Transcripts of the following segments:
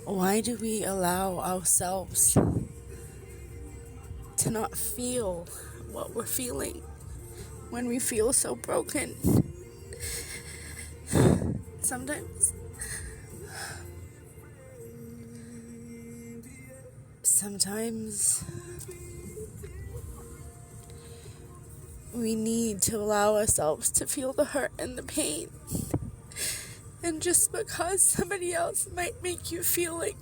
Why do we allow ourselves to not feel what we're feeling when we feel so broken? Sometimes we need to allow ourselves to feel the hurt and the pain. And just because somebody else might make you feel like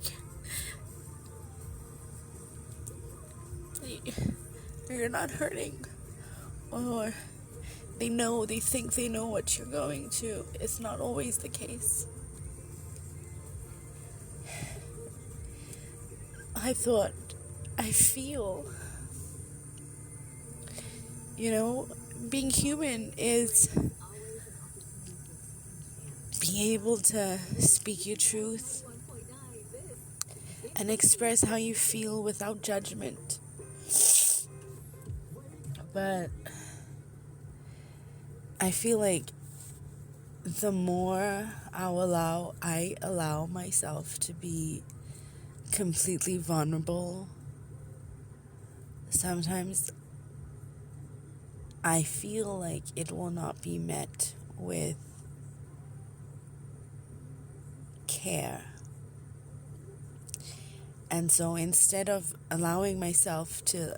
you're not hurting, or they think they know what you're going to, it's not always the case. I feel, being human is being able to speak your truth and express how you feel without judgment. But I feel like the more I allow myself to be completely vulnerable, sometimes I feel like it will not be met with care. And so instead of allowing myself to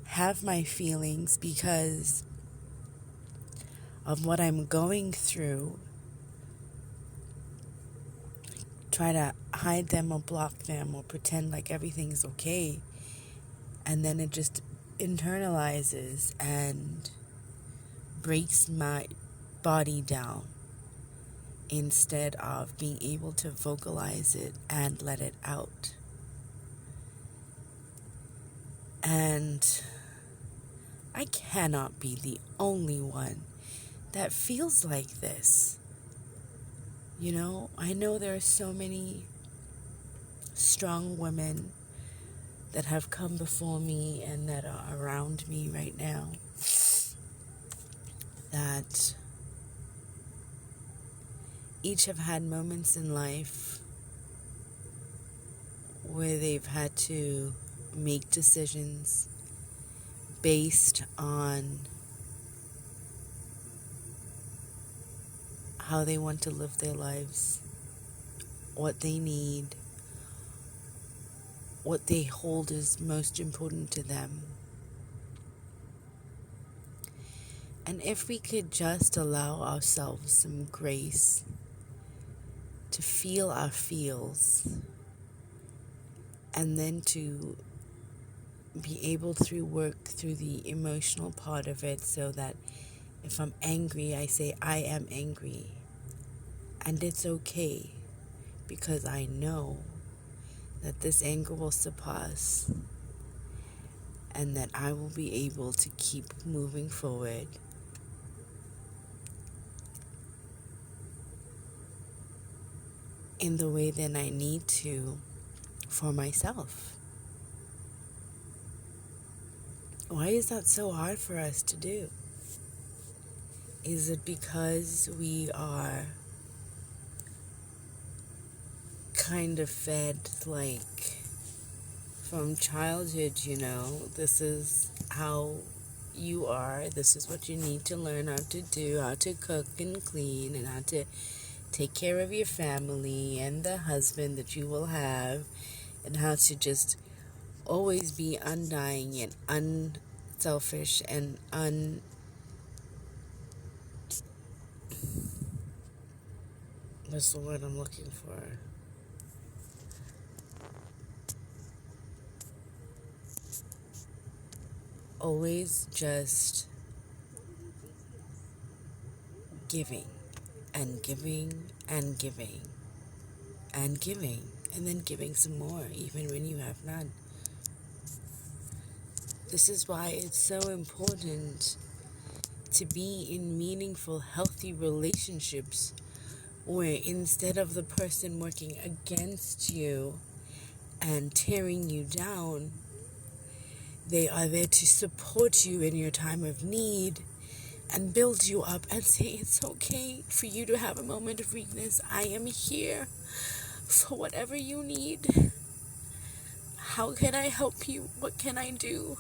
have my feelings because of what I'm going through, try to hide them or block them or pretend like everything's okay, and then it just internalizes and breaks my body down instead of being able to vocalize it and let it out. And I cannot be the only one that feels like this. I know there are so many strong women that have come before me and that are around me right now that each have had moments in life where they've had to make decisions based on how they want to live their lives, what they need, what they hold is most important to them. And if we could just allow ourselves some grace to feel our feels, and then to be able to work through the emotional part of it, so that if I'm angry, I say I am angry. And it's okay, because I know that this anger will surpass and that I will be able to keep moving forward. In the way that I need to for myself. Why is that so hard for us to do? Is it because we are kind of fed from childhood, this is how you are, this is what you need to learn how to do, how to cook and clean, and how to take care of your family and the husband that you will have, and how to just always be undying and unselfish and what's the word I'm looking for? Always just giving and giving and giving and giving, and then giving some more even when you have none. This is why it's so important to be in meaningful, healthy relationships where instead of the person working against you and tearing you down, they are there to support you in your time of need and build you up and say it's okay for you to have a moment of weakness. I am here for whatever you need. How can I help you? What can I do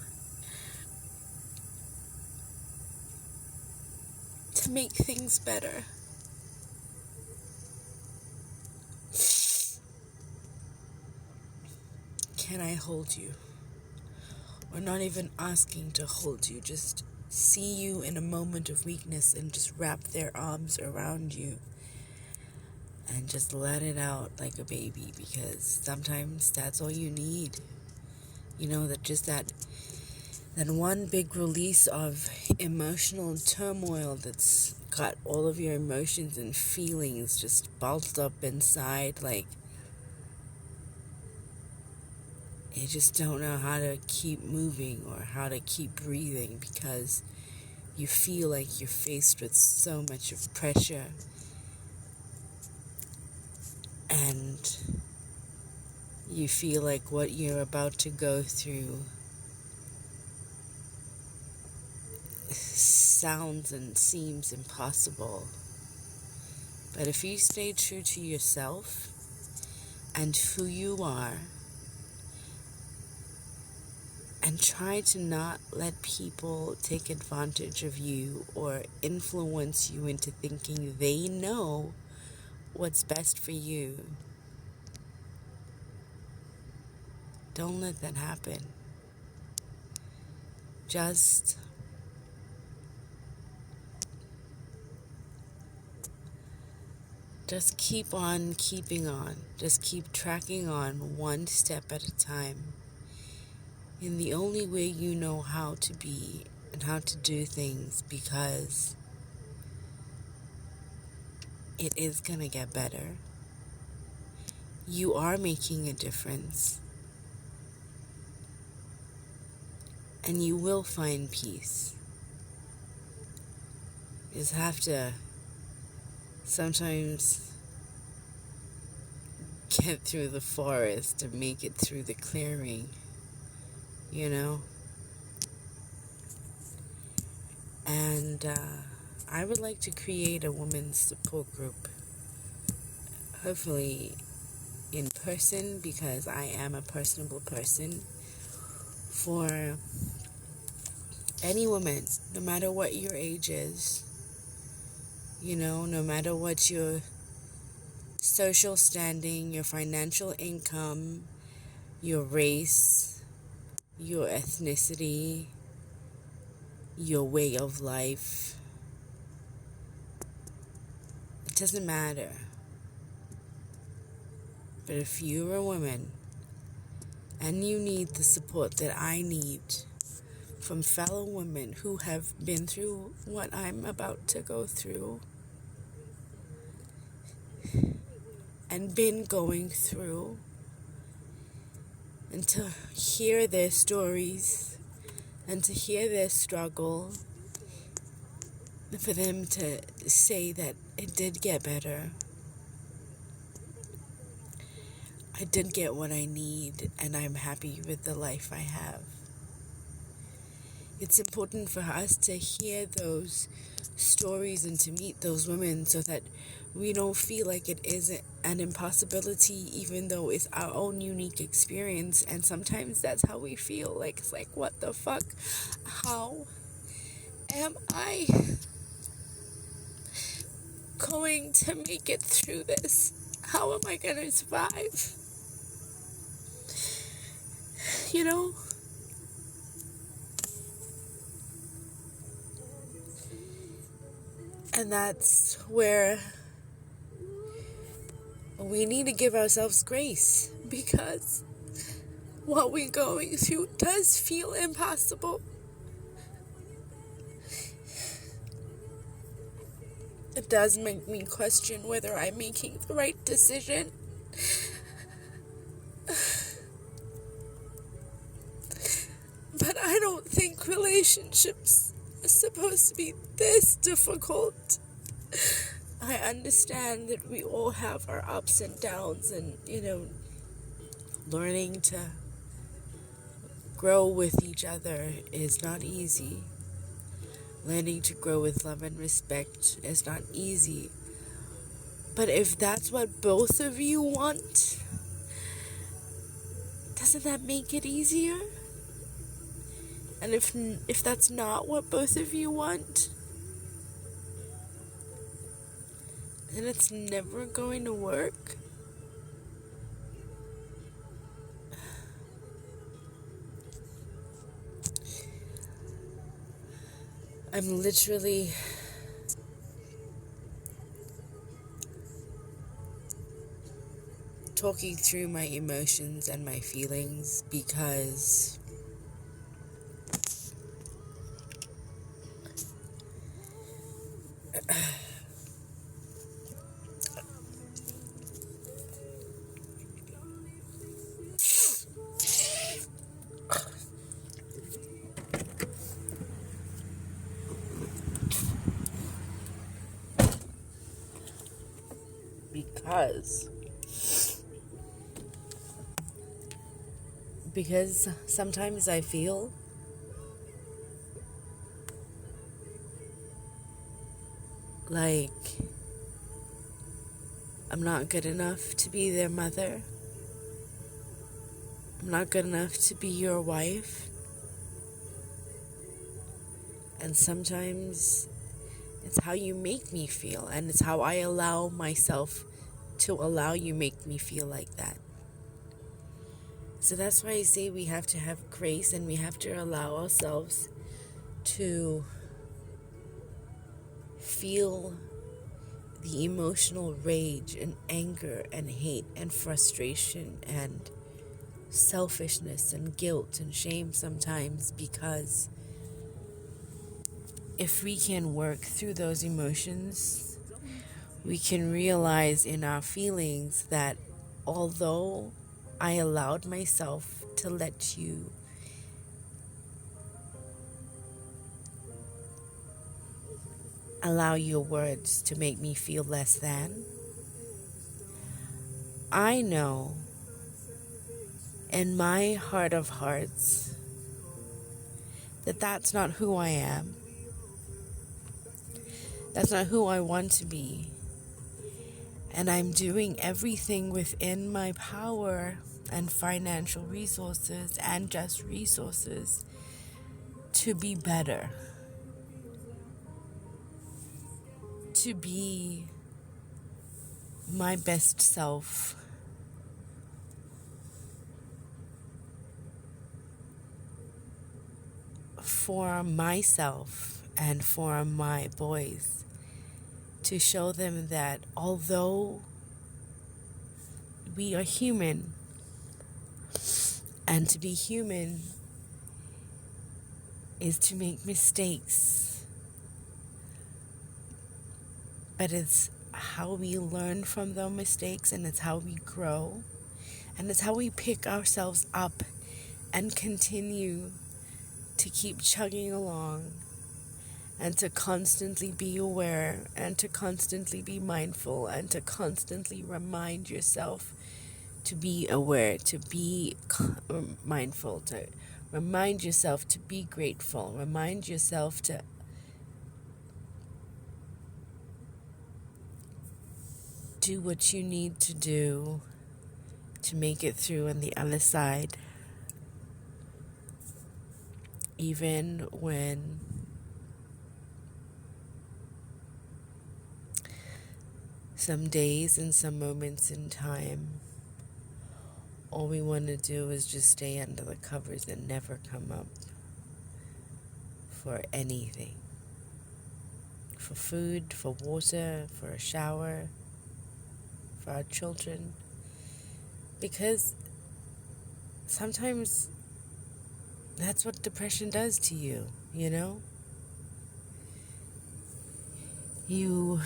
to make things better? Can I hold you? Or not even asking to hold you, just see you in a moment of weakness and just wrap their arms around you and just let it out like a baby, because sometimes that's all you need. You know, that one big release of emotional turmoil that's got all of your emotions and feelings just balled up inside, like you just don't know how to keep moving or how to keep breathing, because you feel like you're faced with so much of pressure, and you feel like what you're about to go through sounds and seems impossible. But if you stay true to yourself and who you are, and try to not let people take advantage of you or influence you into thinking they know what's best for you, don't let that happen. Just keep on keeping on. Just keep tracking on one step at a time, in the only way you know how to be and how to do things, because it is gonna get better. You are making a difference, and you will find peace. You just have to sometimes get through the forest to make it through the clearing, you know? And I would like to create a women's support group, hopefully in person, because I am a personable person, for any woman, no matter what your age is, you know, no matter what your social standing, your financial income, your race, your ethnicity, your way of life. It doesn't matter. But if you're a woman and you need the support that I need from fellow women who have been through what I'm about to go through and been going through, and to hear their stories and to hear their struggle, for them to say that it did get better. I did get what I need, and I'm happy with the life I have. It's important for us to hear those stories and to meet those women so that we don't feel like it is an impossibility, even though it's our own unique experience. And sometimes that's how we feel. Like, it's like, what the fuck? How am I going to make it through this? How am I going to survive? You know? And that's where we need to give ourselves grace, because what we're going through does feel impossible. It does make me question whether I'm making the right decision. But I don't think relationships are supposed to be this difficult. I understand that we all have our ups and downs, and, you know, learning to grow with each other is not easy. Learning to grow with love and respect is not easy. But if that's what both of you want, doesn't that make it easier? And if that's not what both of you want, then it's never going to work. I'm literally talking through my emotions and my feelings because because because sometimes I feel like I'm not good enough to be their mother. I'm not good enough to be your wife. And sometimes it's how you make me feel, and it's how I allow myself to allow you make me feel like that. So that's why I say we have to have grace and we have to allow ourselves to feel the emotional rage and anger and hate and frustration and selfishness and guilt and shame sometimes, because if we can work through those emotions, we can realize in our feelings that although I allowed myself to let you allow your words to make me feel less than, I know in my heart of hearts that that's not who I am. That's not who I want to be. And I'm doing everything within my power and financial resources and just resources to be better, to be my best self, for myself and for my boys, to show them that although we are human, and to be human is to make mistakes, but it's how we learn from those mistakes, and it's how we grow, and it's how we pick ourselves up and continue to keep chugging along, and to constantly be aware, and to constantly be mindful, and to constantly remind yourself to be aware, to be mindful, to remind yourself to be grateful, remind yourself to do what you need to do to make it through on the other side, even when some days and some moments in time all we want to do is just stay under the covers and never come up for anything. For food, for water, for a shower, for our children. Because sometimes that's what depression does to you, you know? You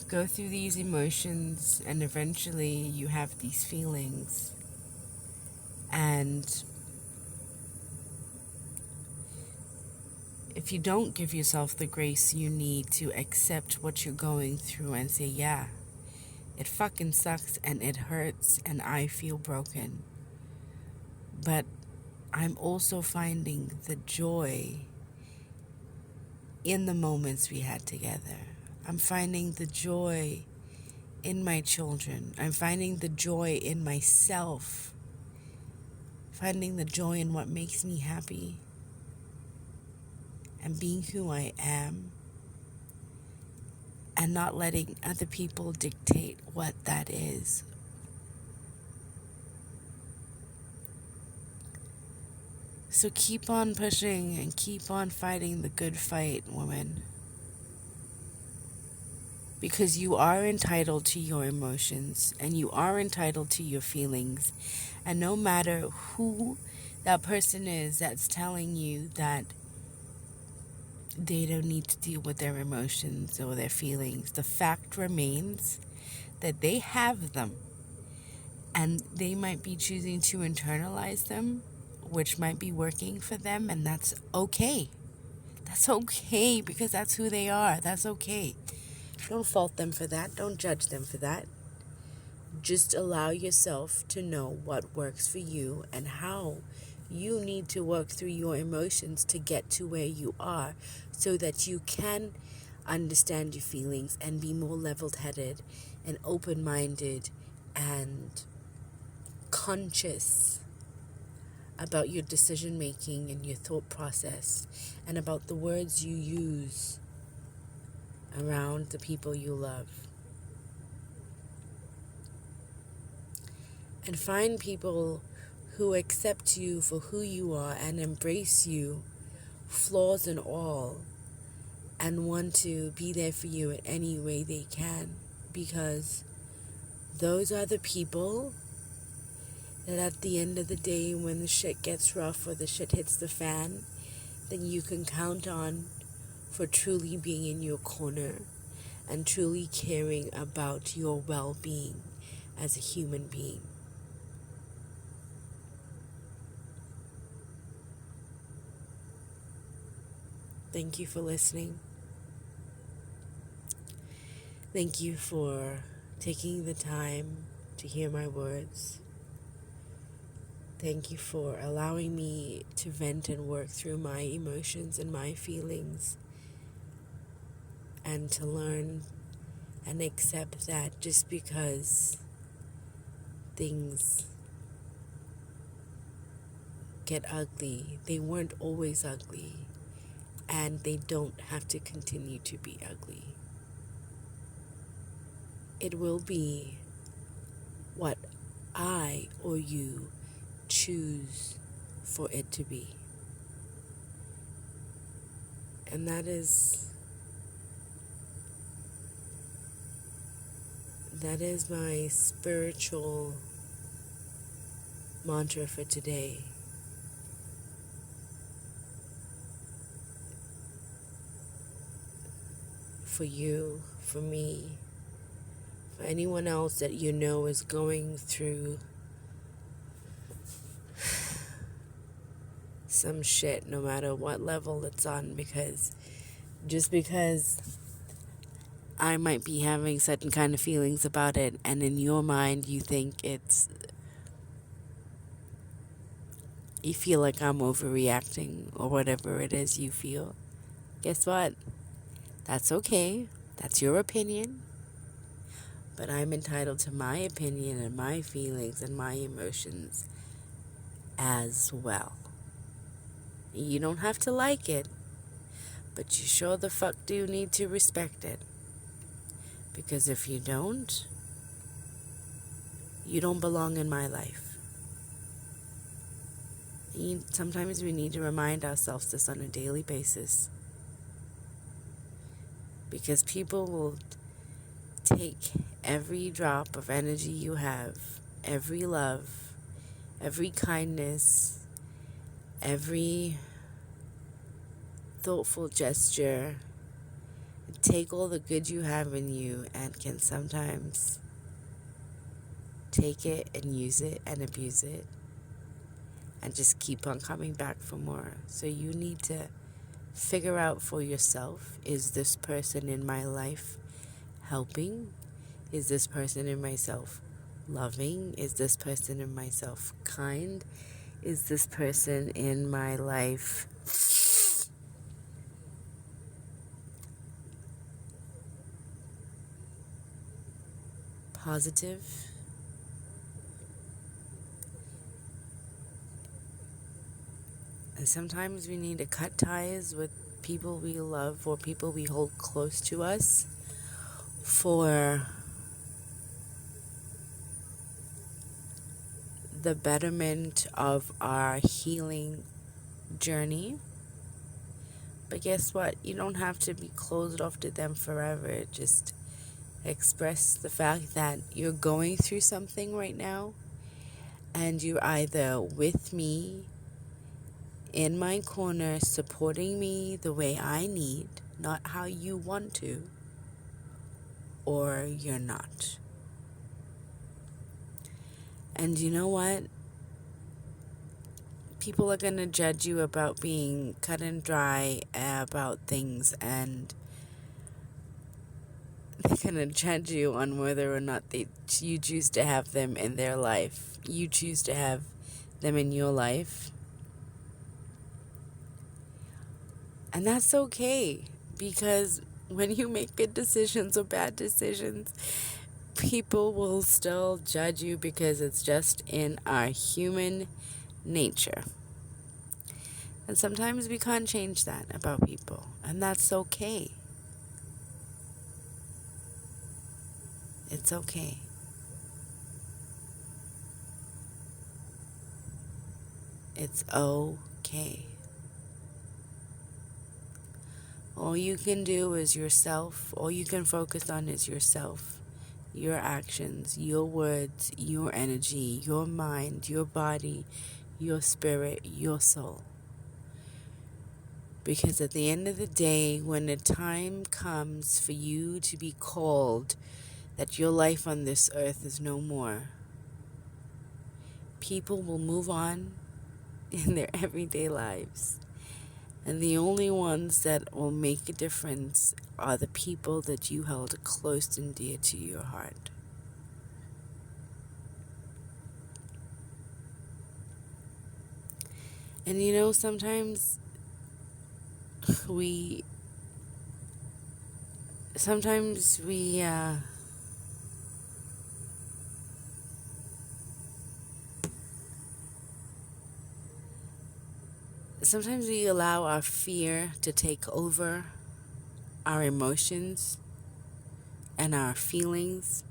go through these emotions and eventually you have these feelings, and if you don't give yourself the grace you need to accept what you're going through and say, yeah, it fucking sucks and it hurts and I feel broken, but I'm also finding the joy in the moments we had together. I'm finding the joy in my children. I'm finding the joy in myself. Finding the joy in what makes me happy. And being who I am. And not letting other people dictate what that is. So keep on pushing and keep on fighting the good fight, woman. Because you are entitled to your emotions and you are entitled to your feelings. And no matter who that person is that's telling you that they don't need to deal with their emotions or their feelings, the fact remains that they have them. And they might be choosing to internalize them, which might be working for them, and that's okay. That's okay because that's who they are. That's okay. Don't fault them for that. Don't judge them for that. Just allow yourself to know what works for you and how you need to work through your emotions to get to where you are so that you can understand your feelings and be more level-headed and open-minded and conscious about your decision making and your thought process and about the words you use around the people you love. And find people who accept you for who you are and embrace you, flaws and all, and want to be there for you in any way they can, because those are the people that at the end of the day, when the shit gets rough or the shit hits the fan, then you can count on for truly being in your corner and truly caring about your well-being as a human being. Thank you for listening. Thank you for taking the time to hear my words. Thank you for allowing me to vent and work through my emotions and my feelings, and to learn and accept that just because things get ugly, they weren't always ugly, and they don't have to continue to be ugly. It will be what I or you choose for it to be. And that is my spiritual mantra for today. For you, for me, for anyone else that you know is going through some shit, no matter what level it's on, because just because I might be having certain kind of feelings about it, and in your mind you think you feel like I'm overreacting or whatever it is you feel, guess what? That's okay. That's your opinion. But I'm entitled to my opinion and my feelings and my emotions as well. You don't have to like it, but you sure the fuck do need to respect it. Because if you don't belong in my life. Sometimes we need to remind ourselves this on a daily basis. Because people will take every drop of energy you have, every love, every kindness, every thoughtful gesture, take all the good you have in you, and can sometimes take it and use it and abuse it and just keep on coming back for more. So you need to figure out for yourself, is this person in my life helping? Is this person in myself loving? Is this person in myself kind? Is this person in my life positive. And sometimes we need to cut ties with people we love or people we hold close to us for the betterment of our healing journey. But guess what? You don't have to be closed off to them forever. Just express the fact that you're going through something right now, and you're either with me in my corner supporting me the way I need, not how you want to, or you're not. And you know what? People are going to judge you about being cut and dry about things, and they're going to judge you on whether or not you choose to have them in their life. You choose to have them in your life. And that's okay, because when you make good decisions or bad decisions, people will still judge you, because it's just in our human nature. And sometimes we can't change that about people, and that's okay. It's okay. It's okay. All you can do is yourself. All you can focus on is yourself, your actions, your words, your energy, your mind, your body, your spirit, your soul. Because at the end of the day, when the time comes for you to be called that your life on this earth is no more, people will move on in their everyday lives. And the only ones that will make a difference are the people that you held close and dear to your heart. And you know, sometimes we sometimes we allow our fear to take over our emotions and our feelings,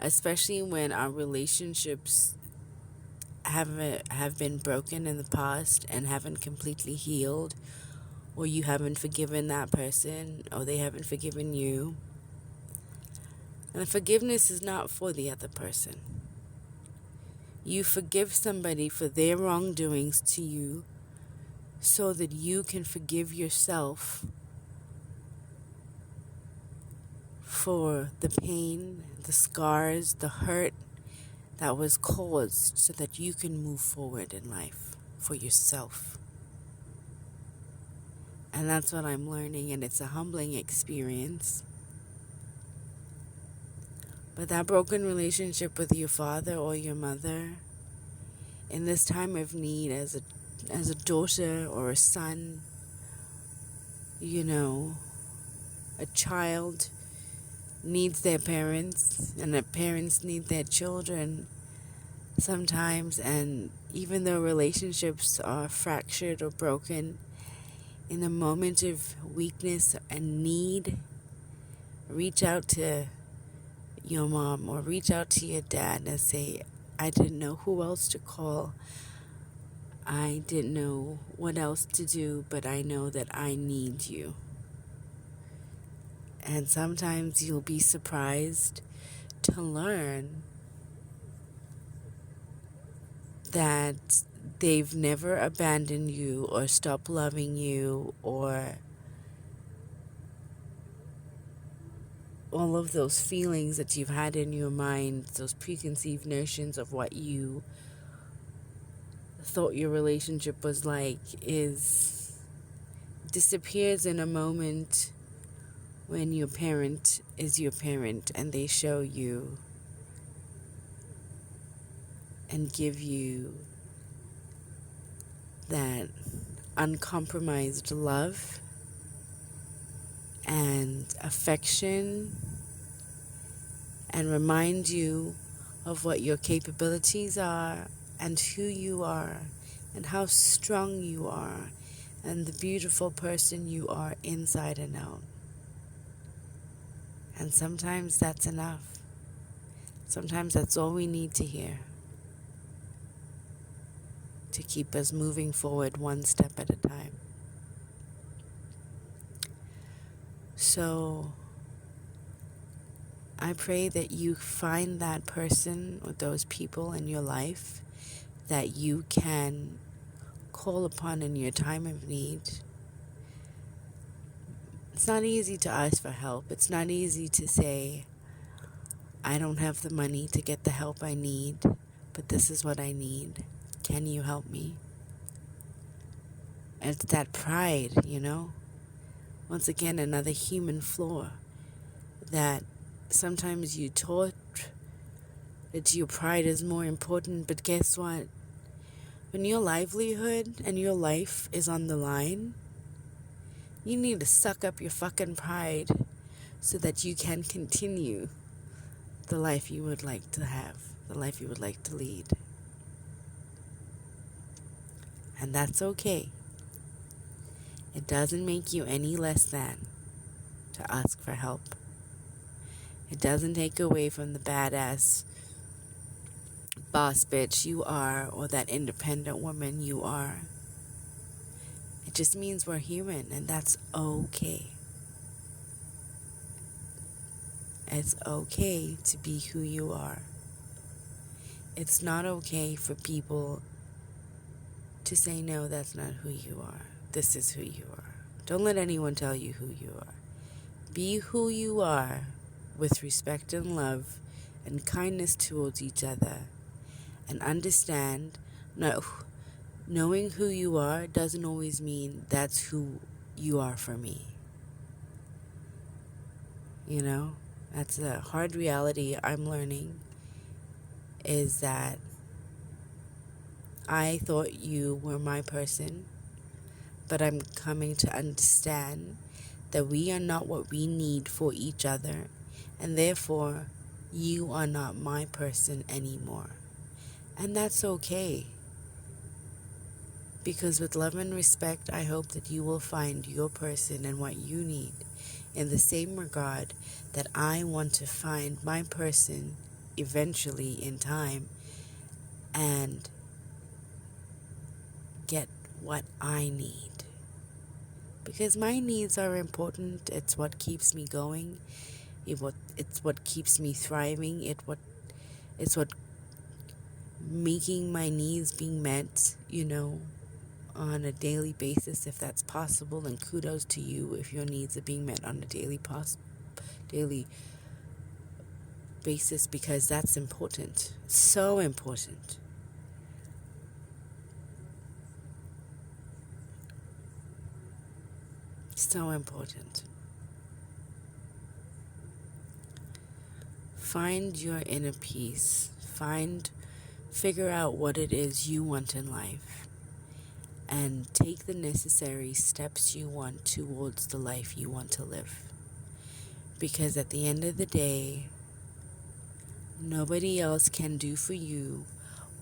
especially when our relationships have been broken in the past and haven't completely healed, or you haven't forgiven that person, or they haven't forgiven you. And forgiveness is not for the other person. You forgive somebody for their wrongdoings to you so that you can forgive yourself for the pain, the scars, the hurt that was caused, so that you can move forward in life for yourself. And that's what I'm learning, and it's a humbling experience. But that broken relationship with your father or your mother, in this time of need, as a daughter or a son, you know, a child needs their parents, and the parents need their children sometimes. And even though relationships are fractured or broken, in a moment of weakness and need, reach out to your mom or reach out to your dad and say, I didn't know who else to call. I didn't know what else to do, but I know that I need you. And sometimes you'll be surprised to learn that they've never abandoned you or stopped loving you, or all of those feelings that you've had in your mind, those preconceived notions of what you thought your relationship was like, disappears in a moment when your parent is your parent and they show you and give you that uncompromised love and affection and remind you of what your capabilities are and who you are and how strong you are and the beautiful person you are inside and out. And sometimes that's enough. Sometimes that's all we need to hear to keep us moving forward one step at a time. So I pray that you find that person or those people in your life that you can call upon in your time of need. It's not easy to ask for help. It's not easy to say, I don't have the money to get the help I need, but this is what I need. Can you help me? And it's that pride, Once again, another human flaw that sometimes you taught that your pride is more important, but guess what? When your livelihood and your life is on the line, you need to suck up your fucking pride so that you can continue the life you would like to have, the life you would like to lead. And that's okay. It doesn't make you any less than to ask for help. It doesn't take away from the badass boss bitch you are or that independent woman you are. It just means we're human, and that's okay. It's okay to be who you are. It's not okay for people to say, no, that's not who you are. This is who you are. Don't let anyone tell you who you are. Be who you are with respect and love and kindness towards each other. And understand, no, knowing who you are doesn't always mean that's who you are for me. That's a hard reality I'm learning, is that I thought you were my person, but I'm coming to understand that we are not what we need for each other, and therefore you are not my person anymore. And that's okay. Because with love and respect, I hope that you will find your person and what you need in the same regard that I want to find my person eventually in time and get what I need. Because my needs are important. It's what keeps me going. It's what keeps me thriving. It's what making my needs being met, on a daily basis, if that's possible. And kudos to you if your needs are being met on a daily basis, because that's important. So important. So important. Find your inner peace. Figure out what it is you want in life, and take the necessary steps you want towards the life you want to live. Because at the end of the day, nobody else can do for you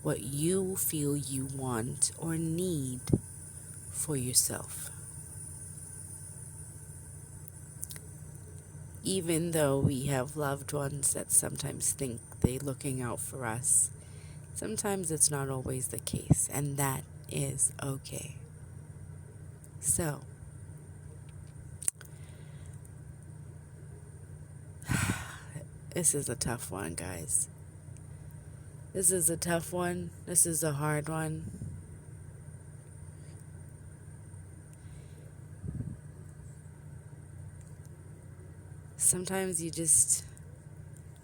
what you feel you want or need for yourself. Even though we have loved ones that sometimes think they're looking out for us, sometimes it's not always the case, and that is okay. So, this is a tough one, guys. This is a tough one. This is a hard one. Sometimes you just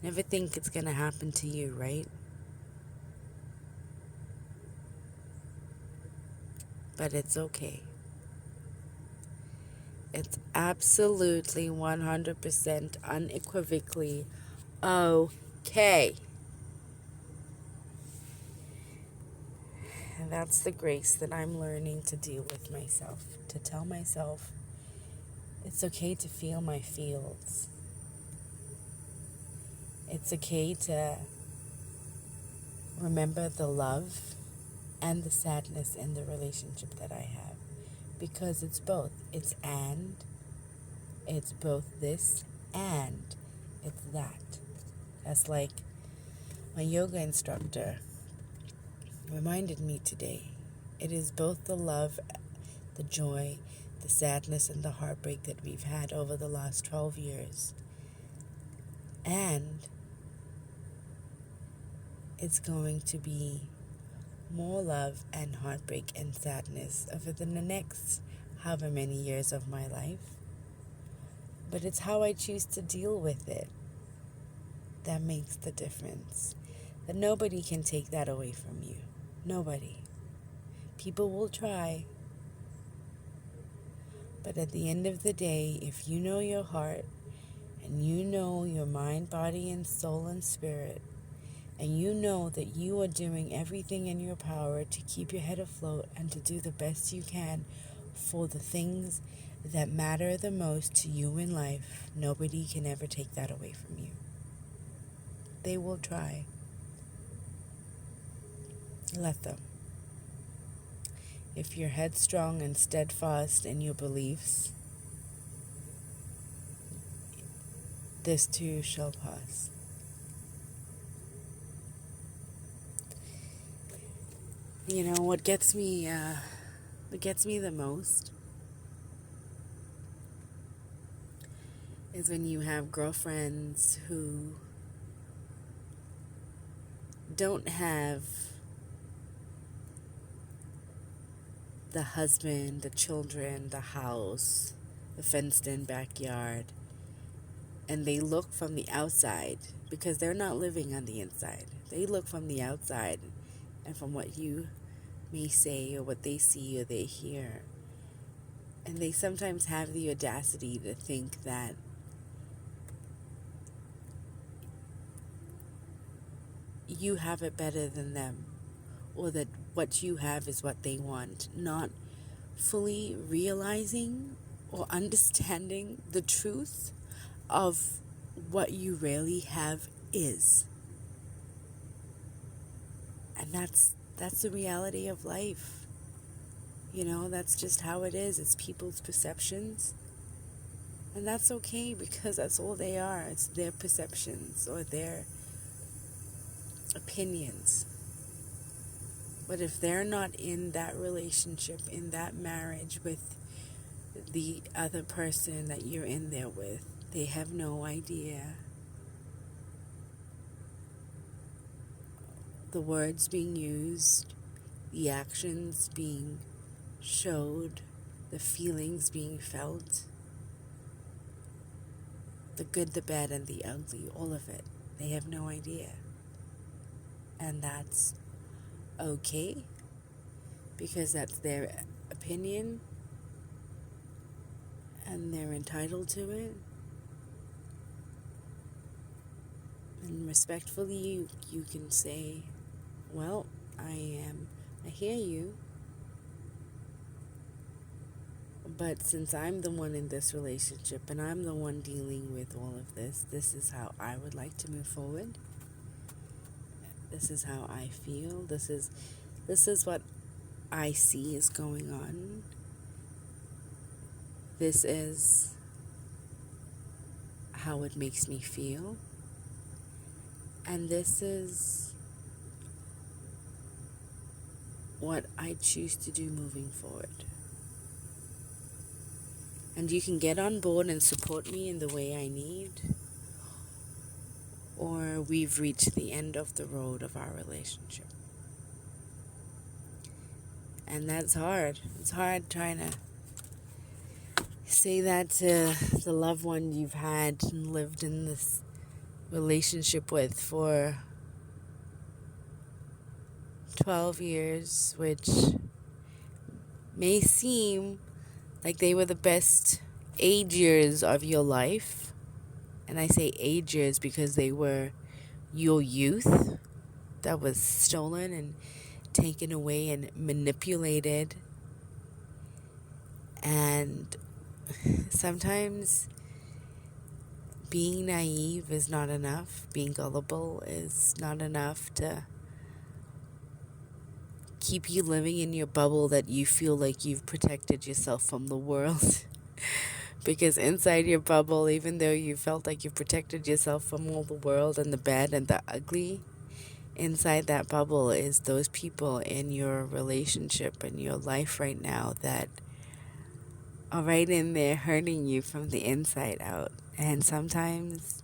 never think it's going to happen to you, right? But it's okay. It's absolutely 100% unequivocally okay. And that's the grace that I'm learning to deal with myself. To tell myself it's okay to feel my feels. It's okay to remember the love and the sadness in the relationship that I have, because it's both. It's both this and it's that. That's like my yoga instructor reminded me today. It is both the love, the joy, the sadness, and the heartbreak that we've had over the last 12 years. And it's going to be more love and heartbreak and sadness over the next however many years of my life. But it's how I choose to deal with it that makes the difference. That nobody can take that away from you. Nobody. People will try. But at the end of the day, if you know your heart and you know your mind, body, and soul and spirit, and you know that you are doing everything in your power to keep your head afloat and to do the best you can for the things that matter the most to you in life, nobody can ever take that away from you. They will try. Let them. If you're headstrong and steadfast in your beliefs, this too shall pass. You know, what gets me the most is when you have girlfriends who don't have the husband, the children, the house, the fenced-in backyard, and they look from the outside because they're not living on the inside. They look from the outside and from what you may say or what they see or they hear. And they sometimes have the audacity to think that you have it better than them, or that what you have is what they want, not fully realizing or understanding the truth of what you really have is. And that's the reality of life. You know, that's just how it is. It's people's perceptions. And that's okay, because that's all they are. It's their perceptions or their opinions. But if they're not in that relationship, in that marriage with the other person that you're in there with, they have no idea the words being used, the actions being showed, the feelings being felt, the good, the bad, and the ugly, all of it. They have no idea. And that's okay, because that's their opinion and they're entitled to it. And respectfully, you can say, well, I hear you, but since I'm the one in this relationship and I'm the one dealing with all of this, this is how I would like to move forward. This is how I feel. This is what I see is going on. This is how it makes me feel. And this is what I choose to do moving forward. And you can get on board and support me in the way I need, or we've reached the end of the road of our relationship. And that's hard. It's hard trying to say that to the loved one you've had and lived in this relationship with for 12 years, which may seem like they were the best age years of your life. And I say age years because they were your youth that was stolen and taken away and manipulated. And sometimes being naive is not enough. Being gullible is not enough to keep you living in your bubble that you feel like you've protected yourself from the world. Because inside your bubble, even though you felt like you protected yourself from all the world and the bad and the ugly, inside that bubble is those people in your relationship and your life right now that are right in there hurting you from the inside out. And sometimes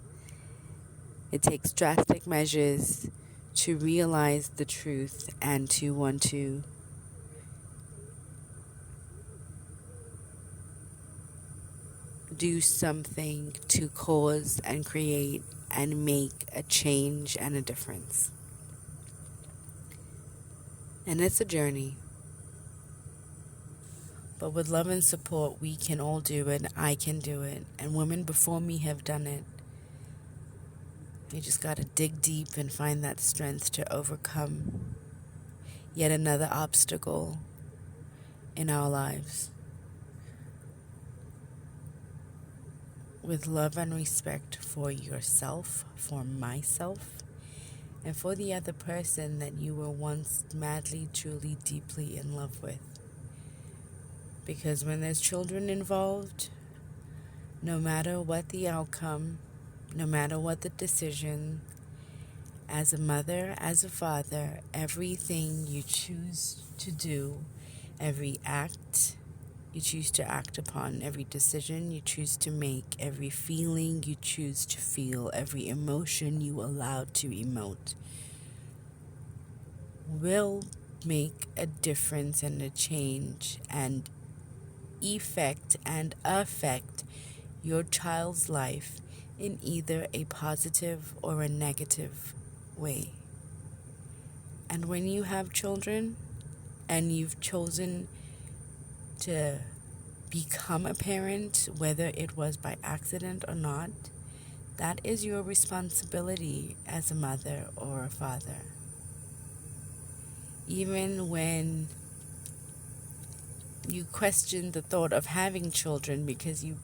it takes drastic measures to realize the truth and to want to do something to cause and create and make a change and a difference. And it's a journey. But with love and support, we can all do it. I can do it. And women before me have done it. You just got to dig deep and find that strength to overcome yet another obstacle in our lives. With love and respect for yourself, for myself, and for the other person that you were once madly, truly, deeply in love with. Because when there's children involved, no matter what the outcome, no matter what the decision, as a mother, as a father, everything you choose to do, every act you choose to act upon, every decision you choose to make, every feeling you choose to feel, every emotion you allow to emote, will make a difference and a change and effect and affect your child's life in either a positive or a negative way. And when you have children and you've chosen to become a parent, whether it was by accident or not, that is your responsibility as a mother or a father. Even when you question the thought of having children because you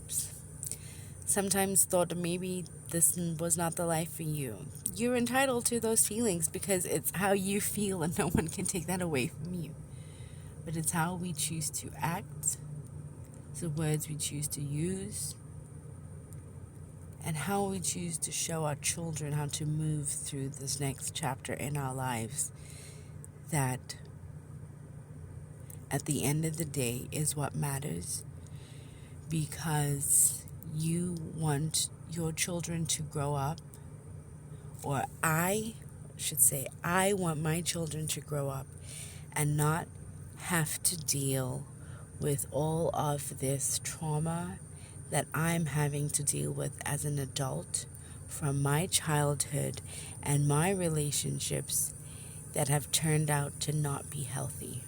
sometimes thought maybe this was not the life for you, you're entitled to those feelings because it's how you feel and no one can take that away from you. But it's how we choose to act, the words we choose to use, and how we choose to show our children how to move through this next chapter in our lives that at the end of the day is what matters, because you want your children to grow up, or I should say, I want my children to grow up and not have to deal with all of this trauma that I'm having to deal with as an adult from my childhood and my relationships that have turned out to not be healthy.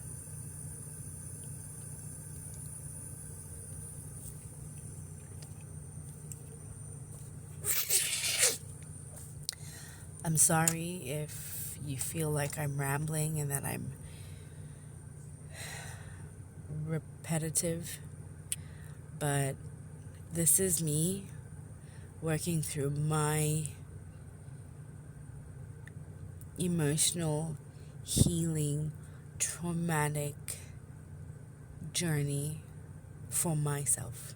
I'm sorry if you feel like I'm rambling and that I'm repetitive, but this is me working through my emotional healing, traumatic journey for myself.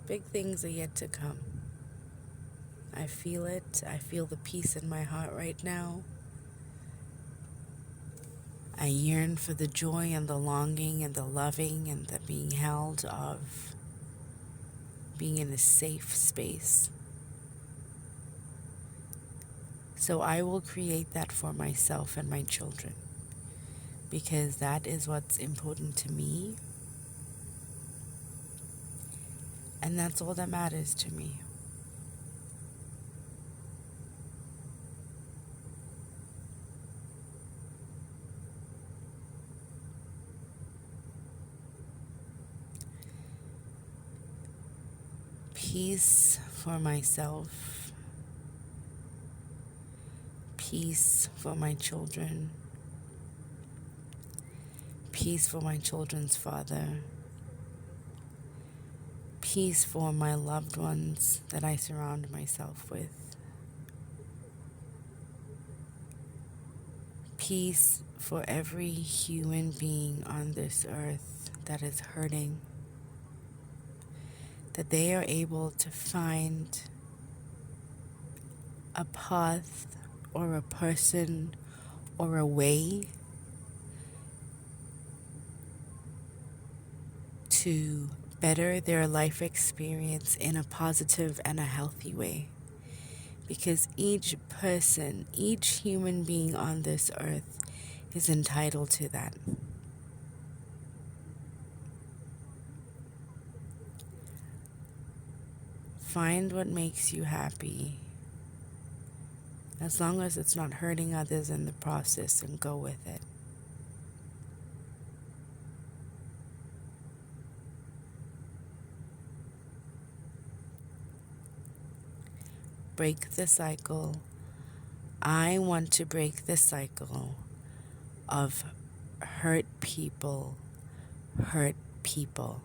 Big things are yet to come. I feel it. I feel the peace in my heart right now. I yearn for the joy and the longing and the loving and the being held of being in a safe space. So I will create that for myself and my children, because that is what's important to me, and that's all that matters to me. Peace for myself, peace for my children, Peace for my children's father. Peace for my loved ones that I surround myself with. Peace for every human being on this earth that is hurting. That they are able to find a path or a person or a way to better their life experience in a positive and a healthy way. Because each person, each human being on this earth is entitled to that. Find what makes you happy, as long as it's not hurting others in the process, and go with it. Break the cycle. I want to break the cycle of hurt people hurt people.